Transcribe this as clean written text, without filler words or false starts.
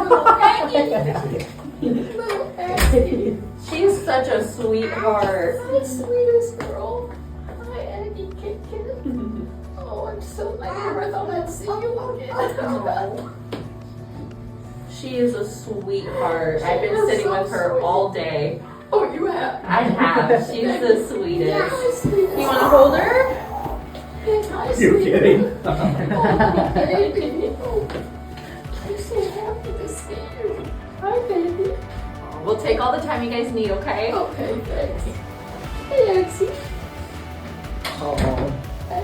Little Aggie. She's such a sweetheart. My sweetest girl. Hi, Aggie Kiefer. Oh, I'm so glad I never thought I'd see you again. She is a sweetheart. I've been sitting with her all day. Oh, you have? I have. She's the sweetest. Hi, sweetest. You want to hold her? Hi, You're kidding. Oh, baby. Oh, I'm so happy to see you. Hi, baby. We'll take all the time you guys need, okay? Okay, thanks. Hey, Exie. Oh. Hi,